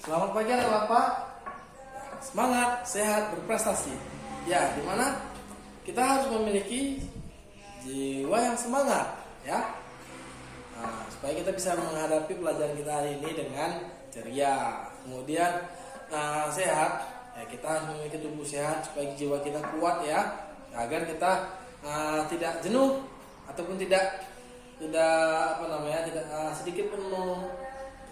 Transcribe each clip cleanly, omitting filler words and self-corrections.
Selamat pagi anak Bapak. Semangat, sehat, berprestasi. Ya, dimana kita harus memiliki jiwa yang semangat, ya. Supaya kita bisa menghadapi pelajaran kita hari ini dengan ceria. Kemudian sehat. Ya, kita harus memiliki tubuh sehat supaya jiwa kita kuat, ya. Agar kita tidak jenuh ataupun tidak sedikit pun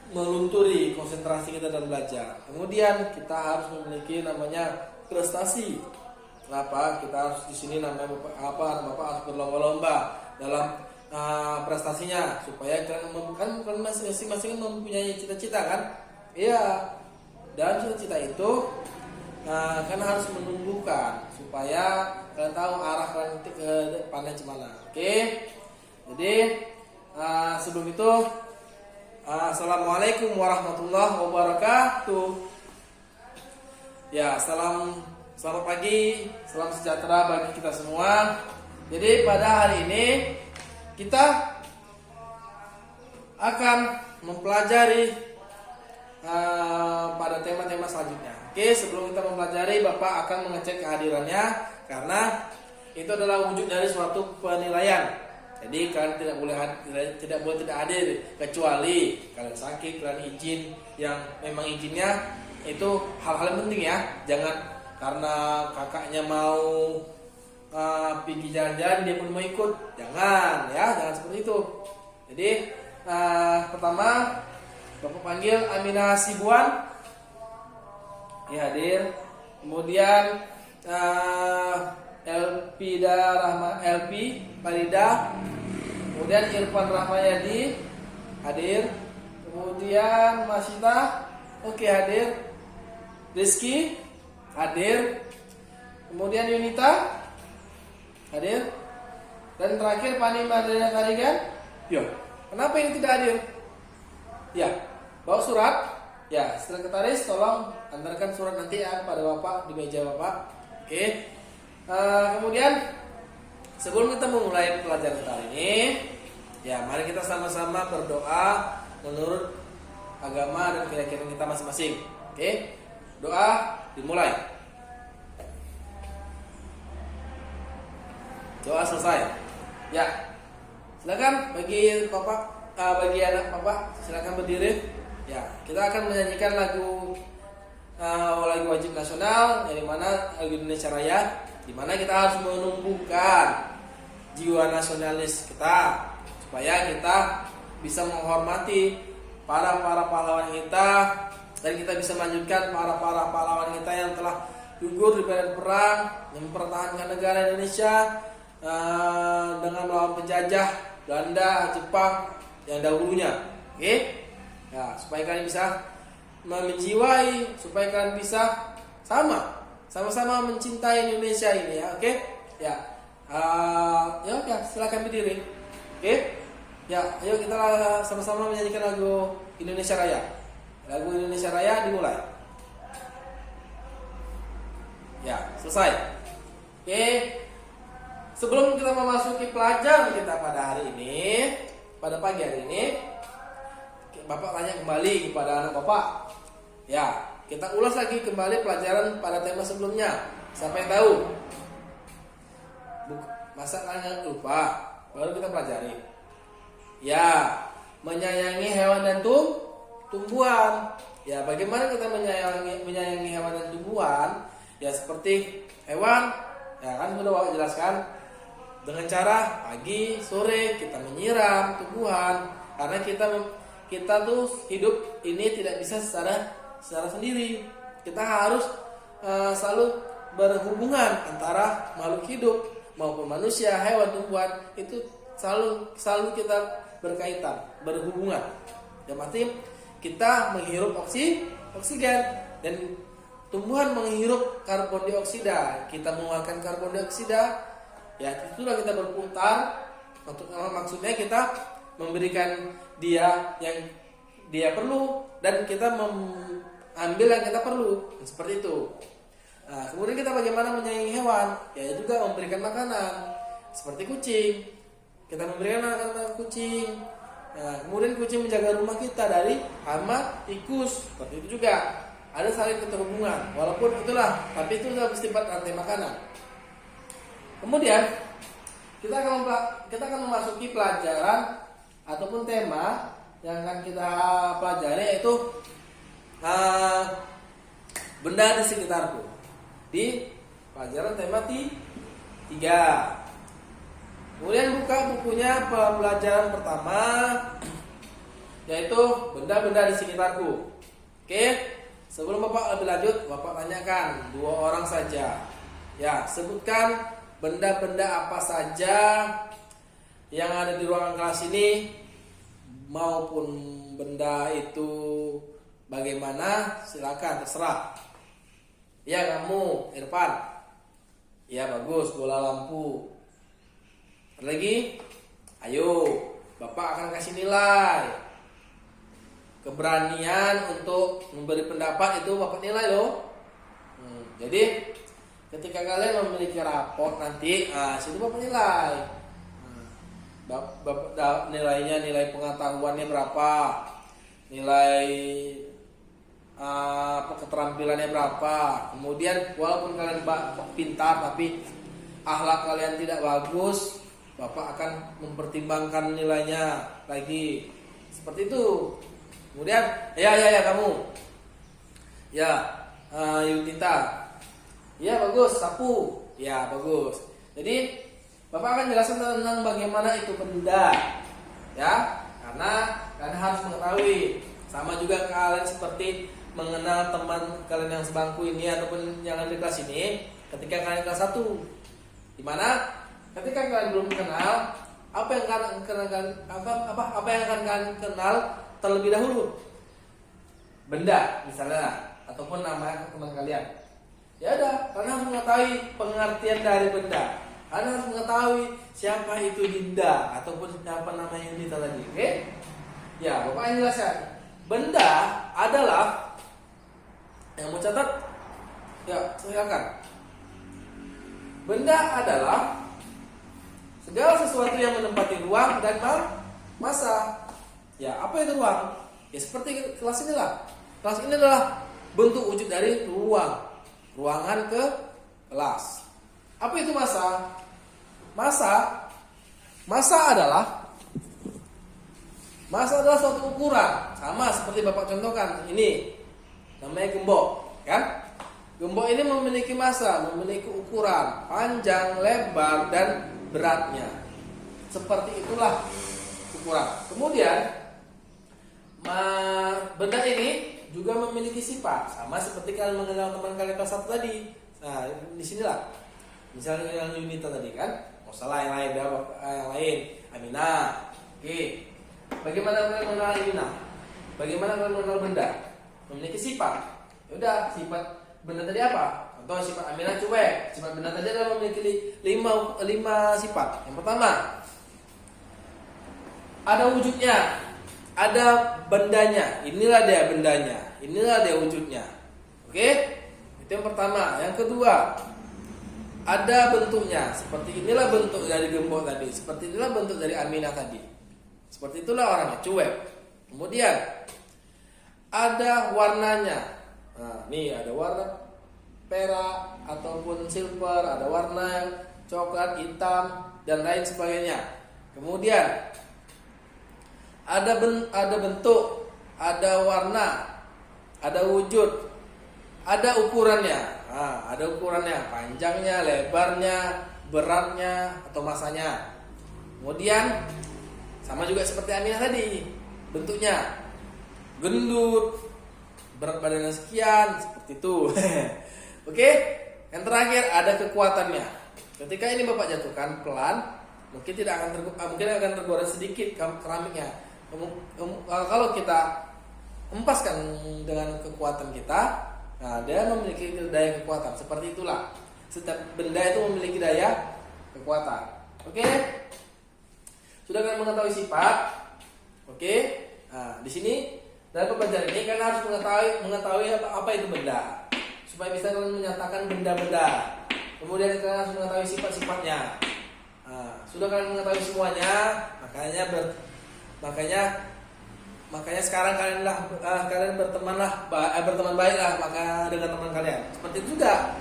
melunturi konsentrasi kita dalam belajar. Kemudian kita harus memiliki namanya prestasi. Kenapa? Kita harus di sini namanya Bapak harus berlomba-lomba dalam prestasinya supaya kalian masing-masing mempunyai cita-cita kan? Iya. Dan cita-cita itu kan harus menumbuhkan supaya kalian tahu arah kalian ke depannya gimana. Oke. Jadi sebelum itu Assalamualaikum warahmatullahi wabarakatuh. Ya, selamat pagi, salam sejahtera bagi kita semua. Jadi pada hari ini kita akan mempelajari pada tema-tema selanjutnya. Oke, sebelum kita mempelajari, Bapak akan mengecek kehadirannya karena itu adalah wujud dari suatu penilaian. Jadi kalian tidak boleh tidak hadir kecuali kalian sakit, kalian izin yang memang izinnya itu hal-hal yang penting ya. Jangan karena kakaknya mau pergi jalan-jalan dia pun mau ikut. Jangan seperti itu. Jadi pertama Bapak panggil Aminah Sibuan, ya hadir. Kemudian Elpida Rahma Elpi Farida, kemudian Irfan Rahmayadi hadir, kemudian Masita oke hadir, Rizky hadir, kemudian Yunita hadir, dan terakhir Pani Mardana Karigan. Yo, kenapa ini tidak hadir? Ya, bawa surat. Ya, sekretaris tolong antarkan surat nanti ya pada Bapak di meja Bapak. Oke. Kemudian sebelum kita memulai pelajaran kita hari ini, ya mari kita sama-sama berdoa menurut agama dan keyakinan kita masing-masing. Oke, doa dimulai. Doa selesai. Ya, silakan bagi anak Bapak silakan berdiri. Ya, kita akan menyanyikan lagu wajib nasional, yang dimana lagu Indonesia Raya, dimana kita harus menumbuhkan jiwa nasionalis kita supaya kita bisa menghormati para pahlawan kita dan kita bisa melanjutkan para pahlawan kita yang telah gugur di medan perang yang mempertahankan negara Indonesia dengan melawan penjajah Belanda, Jepang yang dahulunya. Oke? Ya, supaya kalian bisa menjiwai, supaya kalian bisa sama-sama mencintai Indonesia ini ya, oke? Ya, ya silakan berdiri, oke? Ya, ayo kita sama-sama menyanyikan lagu Indonesia Raya. Lagu Indonesia Raya dimulai. Ya, selesai. Oke. Sebelum kita memasuki pelajaran kita pada hari ini, pada pagi hari ini, Bapak tanya kembali kepada anak Bapak. Ya, kita ulas lagi kembali pelajaran pada tema sebelumnya. Siapa yang tahu? Masa kalian lupa? Baru kita pelajari. Ya, menyayangi hewan dan tumbuhan. Ya, bagaimana kita menyayangi hewan dan tumbuhan? Ya, seperti hewan, ya kan sudah Bapak jelaskan. Dengan cara pagi, sore kita menyiram tumbuhan. Karena kita tuh hidup ini tidak bisa secara sendiri. Kita harus selalu berhubungan antara makhluk hidup maupun manusia, hewan, tumbuhan itu selalu kita berkaitan, berhubungan. Yang pasti kita menghirup oksigen dan tumbuhan menghirup karbon dioksida. Kita mengeluarkan karbon dioksida. Ya, itulah kita berputar. Maksudnya kita memberikan dia yang dia perlu dan kita ambil yang kita perlu, seperti itu. Nah, kemudian kita bagaimana menyayangi hewan? Ya juga memberikan makanan, seperti kucing. Kita memberikan makanan kucing, Nah, kemudian kucing menjaga rumah kita dari hama, tikus. Seperti itu juga. Ada saling keterhubungan. Walaupun itulah, tapi itu sudah bersifat rantai makanan. Kemudian kita akan memasuki pelajaran ataupun tema yang akan kita pelajari, yaitu benda di sekitarku. Di pelajaran tema 3. Kemudian buka bukunya pelajaran pertama, yaitu benda-benda di sekitarku. Oke, sebelum Bapak lebih lanjut, Bapak tanyakan 2 orang saja. Ya, sebutkan benda-benda apa saja yang ada di ruangan kelas ini, maupun benda itu bagaimana, silakan terserah. Ya, kamu Irfan. Ya, bagus, bola lampu. Lagi, ayo, Bapak akan kasih nilai. Keberanian untuk memberi pendapat itu Bapak nilai loh. Jadi ketika kalian memiliki raport nanti, situ Bapak nilai. Bapak nilainya, nilai pengetahuannya berapa, nilai keterampilannya berapa. Kemudian walaupun kalian pintar tapi akhlak kalian tidak bagus, Bapak akan mempertimbangkan nilainya lagi. Seperti itu. Kemudian, ya kamu. Ya, Yunita. Ya, bagus, sapu. Ya, bagus. Jadi, Bapak akan jelaskan tentang bagaimana itu benda. Ya, karena kalian harus mengetahui. Sama juga kalian seperti mengenal teman kalian yang sebangku ini ataupun yang ada di kelas ini ketika kalian kelas 1. Di mana ketika kalian belum kenal, apa yang akan kalian kenal terlebih dahulu? Benda misalnya, ataupun nama teman kalian. Ya udah, kalian harus mengetahui pengertian dari benda. Kalian harus mengetahui siapa itu Dinda ataupun siapa nama Yunita tadi. Oke? Ya, Bapak yang jelaskan. Benda adalah, yang mau catat, ya silakan. Benda adalah segala sesuatu yang menempati ruang dan masa. Ya, apa itu ruang? Ya seperti kelas ini lah. Kelas ini adalah bentuk wujud dari ruangan ke kelas. Apa itu masa? Masa adalah suatu ukuran. Sama seperti Bapak contohkan. Ini namanya gembok, kan? Gembok ini memiliki masa, memiliki ukuran panjang, lebar, dan beratnya. Seperti itulah ukuran. Kemudian benda ini juga memiliki sifat, sama seperti kalian mengenal teman kalian kelas 1 tadi. Nah, di sinilah. Misalnya yang Yunita tadi kan, salah yang lain, Aminah. Oke. Bagaimana kalian mengenal Aminah? Bagaimana kalian mengenal benda? Memiliki sifat. Ya udah, sifat benda tadi apa? Contoh sifat Aminah cuek. Sifat benda tadi adalah memiliki 5 sifat. Yang pertama, ada wujudnya, ada bendanya. Inilah dia bendanya, inilah dia wujudnya. Oke? Itu yang pertama. Yang kedua, ada bentuknya. Seperti inilah bentuk dari gembok tadi. Seperti inilah bentuk dari Aminah tadi. Seperti itulah orangnya, cuek. Kemudian ada warnanya. Nah, nih ada warna perak ataupun silver, ada warna coklat, hitam, dan lain sebagainya. Kemudian ada bentuk, ada warna, ada wujud, ada ukurannya. Nah, ada ukurannya, panjangnya, lebarnya, beratnya, atau masanya. Kemudian sama juga seperti Aminah tadi, bentuknya gendut, berat badannya sekian, seperti itu. Oke, yang terakhir ada kekuatannya. Ketika ini Bapak jatuhkan pelan, mungkin akan tergores sedikit keramiknya. Kalau kita empaskan dengan kekuatan kita, nah dia memiliki daya kekuatan. Seperti itulah. Setiap benda itu memiliki daya kekuatan. Oke? Sudah kalian mengetahui sifat? Oke? Nah, di sini dalam pembelajaran ini kalian harus mengetahui apa itu benda, supaya bisa kalian menyatakan benda-benda. Kemudian kalian harus mengetahui sifat-sifatnya. Nah, sudah kalian mengetahui semuanya, Makanya sekarang kalian berteman baiklah maka dengan teman kalian. Seperti itu juga.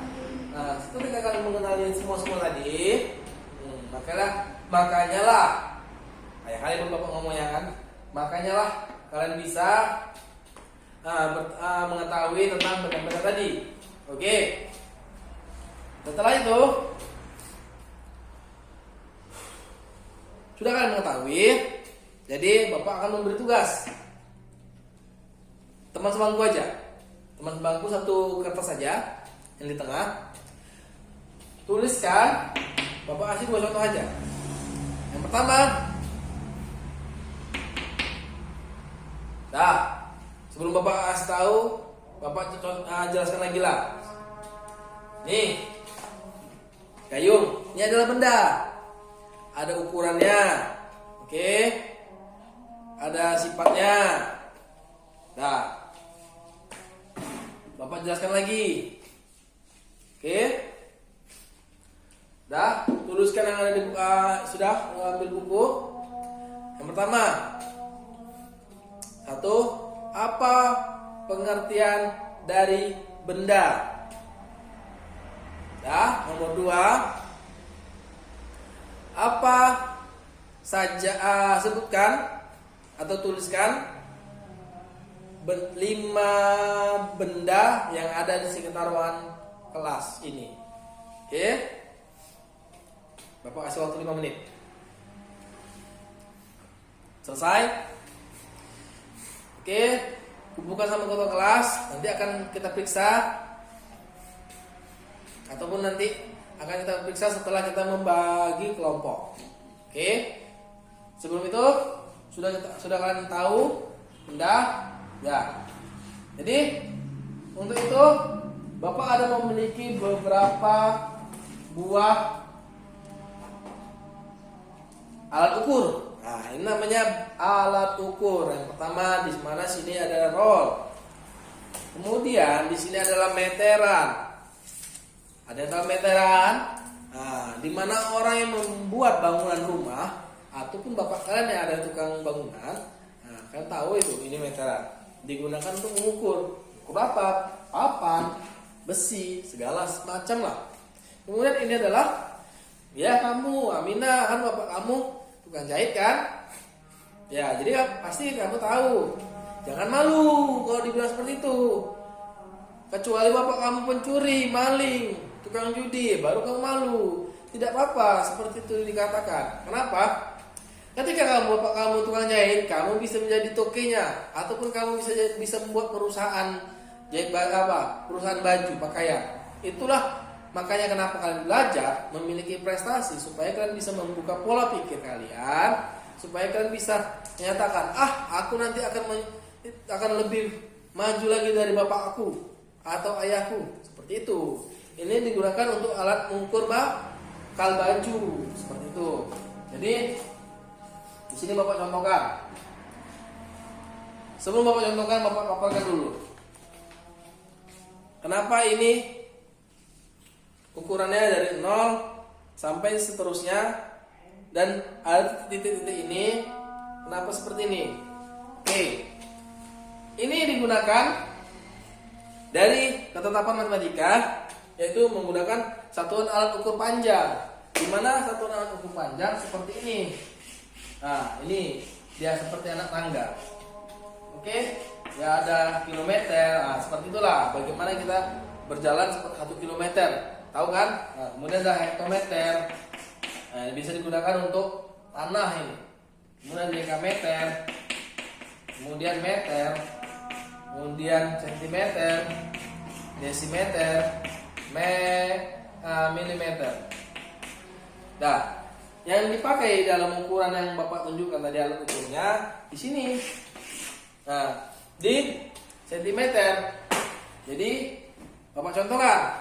Nah, setelah kalian mengenali semua tadi, makanya lah, kayak kalian bapak ngomongnya kan, makanya lah kalian bisa mengetahui tentang benda-benda tadi. Oke. Setelah itu sudah kalian mengetahui, jadi bapak akan memberi tugas. Teman sebangku aja, teman sebangku satu kertas saja yang di tengah. Tuliskan, bapak kasih 2 contoh aja. Yang pertama, sebelum bapak kasih tahu, bapak jelaskan lagi lah. Nih, gayung, ini adalah benda. Ada ukurannya, oke? Ada sifatnya. Bapak jelaskan lagi, oke? Tuliskan yang ada di buku. Sudah ambil buku. Yang pertama, 1. Apa pengertian dari benda? Nomor 2. Apa saja sebutkan atau tuliskan 5 benda yang ada di sekitar ruangan kelas ini. Oke? Bapak kasih waktu 5 menit. Selesai? Oke, kumpulkan sama ketua kelas. Nanti akan kita periksa, ataupun nanti akan kita periksa setelah kita membagi kelompok. Oke? Sebelum itu sudah kalian tahu benda? Ya. Jadi untuk itu Bapak ada memiliki beberapa buah alat ukur. Nah, ini namanya alat ukur. Yang pertama di mana sini ada roll. Kemudian di sini adalah meteran. Ada yang tahu meteran? Nah, di mana orang yang membuat bangunan rumah ataupun bapak kalian yang ada tukang bangunan, nah, kalian tahu itu ini meteran. Digunakan untuk mengukur. Ukur apa? Papan, besi, segala macam lah. Kemudian ini adalah, ya kamu, Aminah, kan bapak kamu tukang jahit kan? Ya, jadi pasti kamu tahu. Jangan malu kalau dibilang seperti itu. Kecuali bapak kamu pencuri, maling, tukang judi, baru kamu malu. Tidak apa-apa, seperti itu dikatakan. Kenapa? Ketika bapak kamu tukang jahit, kamu bisa menjadi tokenya, ataupun kamu bisa membuat perusahaan jahit perusahaan baju, pakaian. Itulah makanya kenapa kalian belajar memiliki prestasi, supaya kalian bisa membuka pola pikir kalian, supaya kalian bisa menyatakan, aku nanti akan lebih maju lagi dari bapak aku atau ayahku. Seperti itu. Ini digunakan untuk alat mengukur bakal baju, seperti itu. Jadi di sini bapak contohkan. Sebelum bapak contohkan, bapak paparkan dulu. Kenapa ini ukurannya dari 0 sampai seterusnya, dan ada titik-titik ini, kenapa seperti ini? Oke. Ini digunakan dari ketetapan matematika, yaitu menggunakan satuan alat ukur panjang. Di mana satuan alat ukur panjang seperti ini. Nah, ini dia seperti anak tangga. Oke, ya ada kilometer. Nah, seperti itulah bagaimana kita berjalan seperti 1 kilometer. Tahu kan? Nah, kemudian ada hektometer. Nah, ini bisa digunakan untuk tanah ini. Kemudian dekameter. Kemudian meter. Kemudian sentimeter. Desimeter. Milimeter. Nah, yang dipakai dalam ukuran yang Bapak tunjukkan tadi alat ukurnya di sini. Nah, di sentimeter. Jadi Bapak contohkan,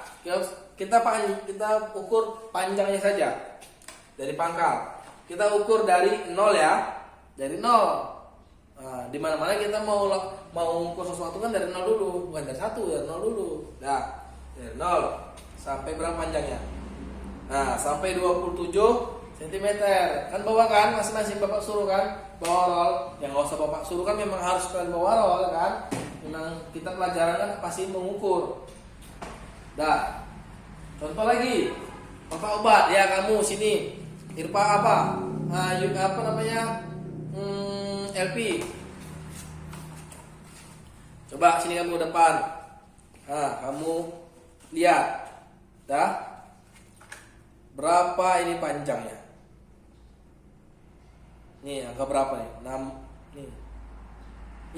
kita ukur panjangnya saja dari pangkal. Kita ukur dari 0 ya, dari 0. Nah, di mana-mana kita mau ukur sesuatu kan dari 0 dulu, bukan dari 1, dari 0 dulu. Nah, dari 0 sampai berapa panjangnya? Nah, sampai 27 sentimeter. Kan bawa kan, masing-masing Bapak suruh kan, bawa roll. Yang nggak usah Bapak suruh kan, memang harus kalian bawa roll kan. Memang kita pelajaran kan pasti mengukur. Dah. Contoh lagi, Bapak obat ya kamu sini. Irpa apa? Apa namanya? LP. Coba sini kamu depan. Kamu lihat. Dah. Berapa ini panjangnya? Nih, angka berapa nih? 6. Nih.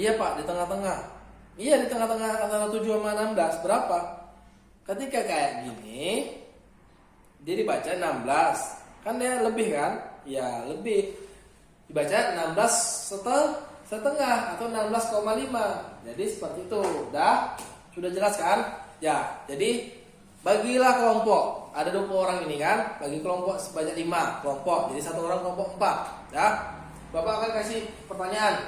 Iya, Pak, di tengah-tengah. Iya, di tengah-tengah antara 7 sama 16. Berapa? Ketika kayak gini, dia dibaca 16. Kan dia lebih kan? Ya, lebih. Dibaca 16 setengah atau 16,5. Jadi seperti itu. Sudah jelas kan? Ya, jadi bagilah kelompok. Ada 20 orang ini kan? Bagi kelompok sebanyak 5 kelompok. Jadi satu orang kelompok 4. Ya. Bapak akan kasih pertanyaan.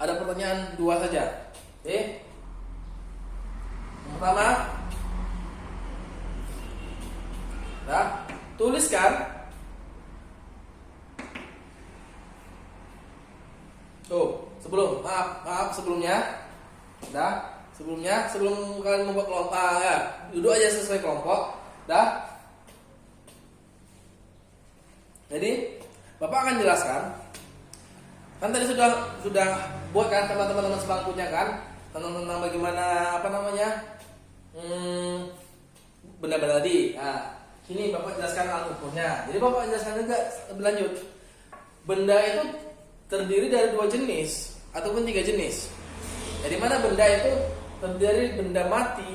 Ada pertanyaan 2 saja. Oke. Yang pertama. Nah, tuliskan. Tuh, maaf sebelumnya. Sebelum kalian membuat kelompok, ya, duduk aja sesuai kelompok. Jadi, Bapak akan jelaskan. Kan tadi sudah buat kan teman-teman sebangkunya kan tentang bagaimana benda-benda tadi. Sini Bapak jelaskan alat ukurnya. Jadi Bapak jelaskan juga lebih lanjut. Benda itu terdiri dari 2 jenis ataupun 3 jenis. Jadi mana benda itu terdiri dari benda mati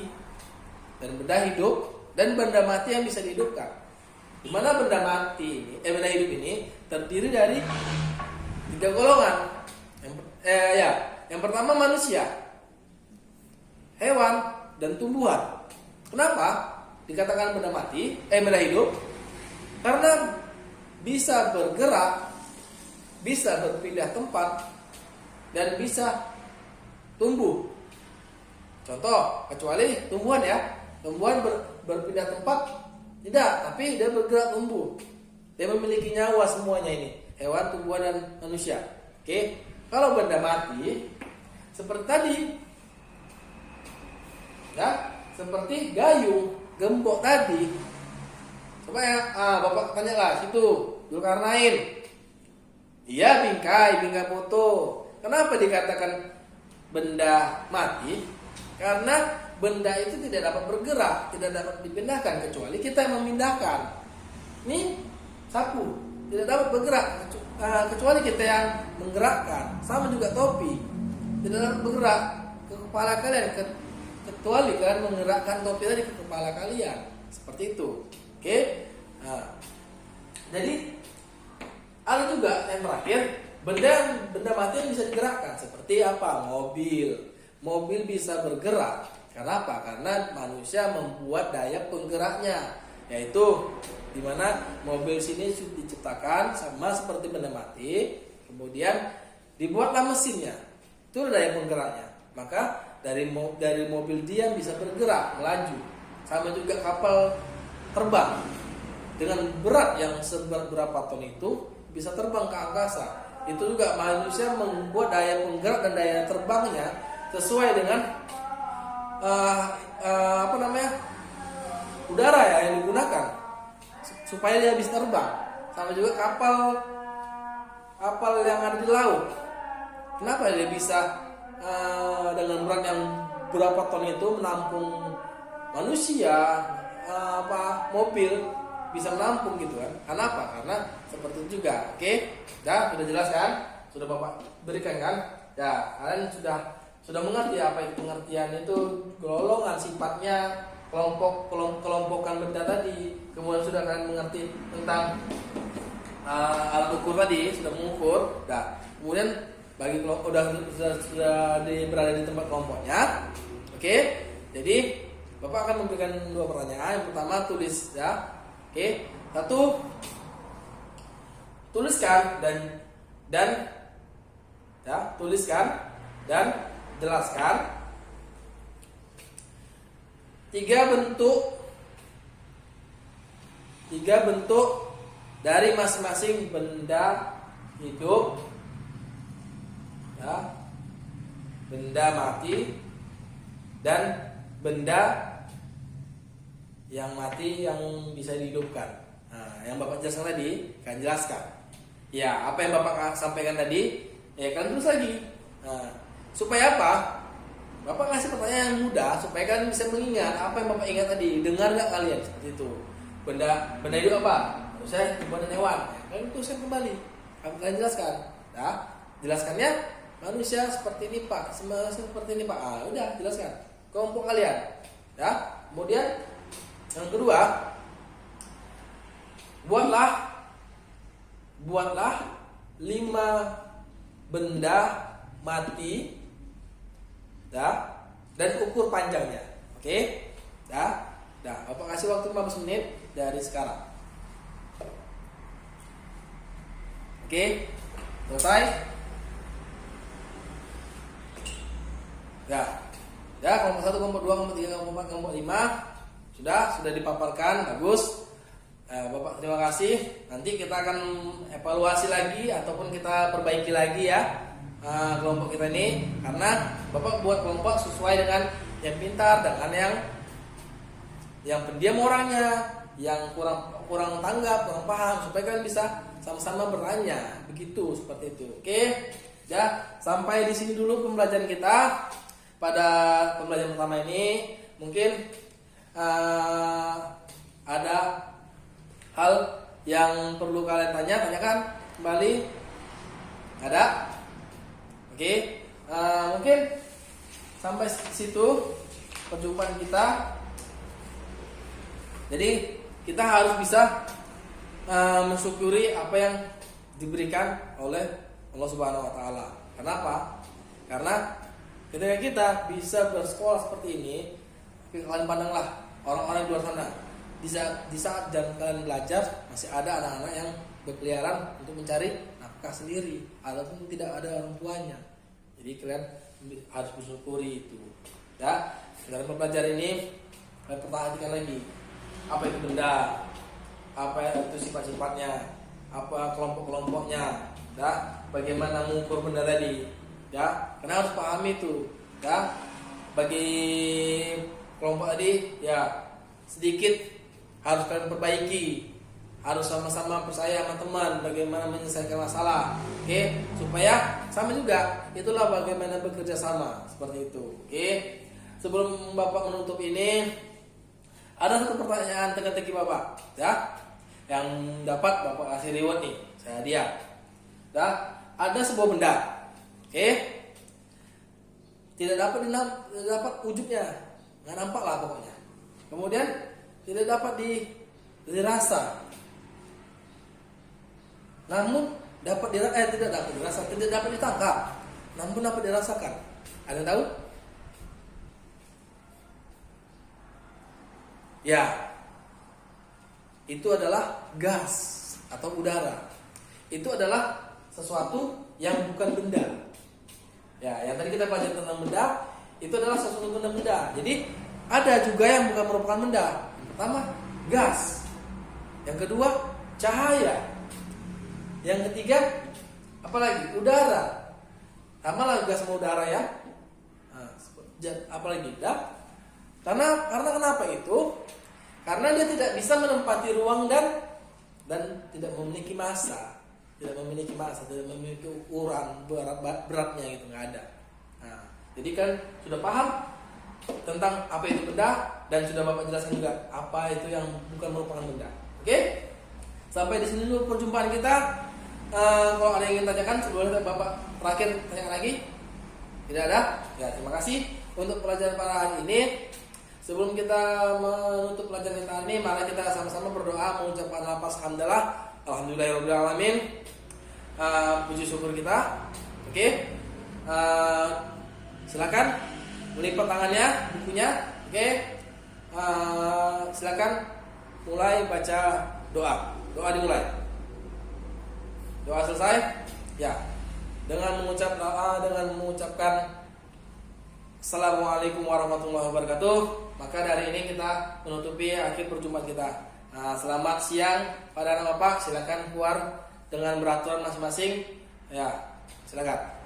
dan benda hidup dan benda mati yang bisa dihidupkan. Di mana benda mati ini, benda hidup ini terdiri dari 3 golongan. Yang pertama manusia, hewan dan tumbuhan. Kenapa dikatakan benda mati, benda hidup? Karena bisa bergerak, bisa berpindah tempat, dan bisa tumbuh. Contoh, kecuali tumbuhan ya. Tumbuhan berpindah tempat tidak, tapi dia bergerak tumbuh. Dia memiliki nyawa semuanya ini. Hewan, tumbuhan, dan manusia. Oke. Kalau benda mati seperti tadi. Ya, seperti gayung, gembok tadi. Coba ya, Bapak tanya lah situ, Zulkarnain. Iya, bingkai foto. Kenapa dikatakan benda mati? Karena benda itu tidak dapat bergerak, tidak dapat dipindahkan kecuali kita yang memindahkan. Ini sapu, tidak dapat bergerak kecuali kita yang menggerakkan. Sama juga topi, tidak dapat bergerak ke kepala kalian kecuali kalian menggerakkan topi tadi ke kepala kalian. Seperti itu. Oke? Jadi ada juga yang terakhir, benda mati yang bisa digerakkan. Seperti apa? Mobil bisa bergerak. Karena apa? Karena manusia membuat daya penggeraknya, yaitu dimana mobil sini sudah diciptakan sama seperti benda mati, kemudian dibuatlah mesinnya, itu daya penggeraknya. Maka dari mobil dia bisa bergerak, melaju. Sama juga kapal terbang dengan berat yang seberat berapa ton itu bisa terbang ke angkasa. Itu juga manusia membuat daya penggerak dan daya terbangnya sesuai dengan udara ya yang digunakan supaya dia bisa terbang. Sama juga kapal yang ada di laut. Kenapa dia bisa dengan berat yang berapa ton itu menampung manusia, mobil bisa menampung gitu kan? Karena apa? Karena seperti itu juga. Oke, sudah jelas kan? Sudah Bapak berikan kan? Ya, kalian sudah mengerti apa itu pengertian itu, golongan, sifatnya, kelompokan benda tadi. Kemudian sudah kalian mengerti tentang alat ukur tadi, sudah mengukur. Nah, kemudian bagi kelompok sudah berada di tempat kelompoknya. Oke, jadi Bapak akan memberikan 2 pertanyaan. Yang pertama tulis ya. Oke, 1 tuliskan tuliskan dan jelaskan 3 bentuk 3 bentuk dari masing-masing benda hidup, ya, benda mati, dan benda yang mati yang bisa dihidupkan. Nah, yang Bapak jelaskan tadi, kalian jelaskan. Ya, apa yang Bapak sampaikan tadi, ya kalian terus lagi. Nah, supaya apa? Bapak ngasih pertanyaan yang mudah supaya kalian bisa mengingat apa yang Bapak ingat tadi. Dengar nggak kalian seperti itu? Benda hidup apa? Saya tumbuhan dan hewan. Kalian tuliskan kembali. Kalian jelaskan. Nah, jelaskannya manusia seperti ini Pak, seperti ini Pak. Ah, udah jelaskan. Kelompok kalian. Ya. Kemudian yang kedua, buatlah 5 benda mati, ya, dan ukur panjangnya. Oke? Ya. Nah, Bapak kasih waktu 15 menit dari sekarang. Oke? Selesai? Ya. Ya, kelompok 1, kelompok 2, kelompok 3, kelompok 4, kelompok 5 sudah dipaparkan, bagus. Bapak terima kasih. Nanti kita akan evaluasi lagi ataupun kita perbaiki lagi ya kelompok kita ini, karena Bapak buat kelompok sesuai dengan yang pintar dengan yang pendiam orangnya, yang kurang tanggap, kurang paham, supaya kalian bisa sama-sama bertanya, begitu, seperti itu. Oke, ya, sampai di sini dulu pembelajaran kita pada pembelajaran pertama ini. Mungkin ada hal yang perlu kalian tanyakan kembali, ada? Oke, mungkin sampai situ perjumpaan kita. Jadi kita harus bisa mensyukuri apa yang diberikan oleh Allah Subhanahu Wa Taala. Kenapa? Karena ketika kita bisa bersekolah seperti ini, kalian pandanglah orang-orang di luar sana. Di saat jam kalian belajar, masih ada anak-anak yang berkeliaran untuk mencari nafkah sendiri ataupun tidak ada orang tuanya. Jadi kalian harus bersyukuri itu. Ya, dalam pembelajaran ini kalian perhatikan lagi apa itu benda, apa itu sifat-sifatnya, apa kelompok-kelompoknya, ya, bagaimana mengukur benda tadi. Ya, kalian harus pahami itu. Ya, bagi kelompok tadi, ya sedikit harus kalian perbaiki, harus sama-sama percaya sama teman bagaimana menyelesaikan masalah. Oke, supaya sama juga, itulah bagaimana bekerja sama, seperti itu. Oke, sebelum Bapak menutup ini, ada satu pertanyaan teka-teki Bapak, ya, yang dapat Bapak kasih reward nih, saya hadiah. Ya, ada sebuah benda, oke, tidak dapat wujudnya, nggak nampak lah pokoknya. Kemudian tidak dapat dirasa, namun tidak dapat dirasa, tidak dapat ditangkap, namun dapat dirasakan. Ada yang tahu? Ya, itu adalah gas atau udara. Itu adalah sesuatu yang bukan benda. Ya, yang tadi kita pelajari tentang benda, itu adalah sesuatu benda. Jadi ada juga yang bukan merupakan benda. Yang pertama, gas. Yang kedua, cahaya. Yang ketiga, apalagi? Udara. Tambahlah gas sama udara ya. Nah, apalagi? Karena kenapa itu? Karena dia tidak bisa menempati ruang dan tidak memiliki massa, tidak memiliki ukuran beratnya gitu, nggak ada. Nah, jadi kan sudah paham tentang apa itu benda dan sudah Bapak jelaskan juga apa itu yang bukan merupakan benda. Oke? Sampai di sini dulu perjumpaan kita. Kalau ada yang ingin tanyakan sebelum Bapak terakhir tanya lagi, tidak ada? Ya, terima kasih untuk pelajaran pada hari ini. Sebelum kita menutup pelajaran kita ini, mari kita sama-sama berdoa mengucapkan lafaz hamdalah, alhamdulillahirabbil alamin. Puji syukur kita. Oke. Silakan melipat tangannya, bukunya. Oke. Silakan mulai baca doa. Doa dimulai. Doa selesai? Ya. Dengan mengucapkan Assalamualaikum warahmatullahi wabarakatuh. Maka dari ini kita menutupi akhir perjumpaan kita. Nah, selamat siang pada anak bapak, silakan keluar dengan peraturan masing-masing. Ya, silakan.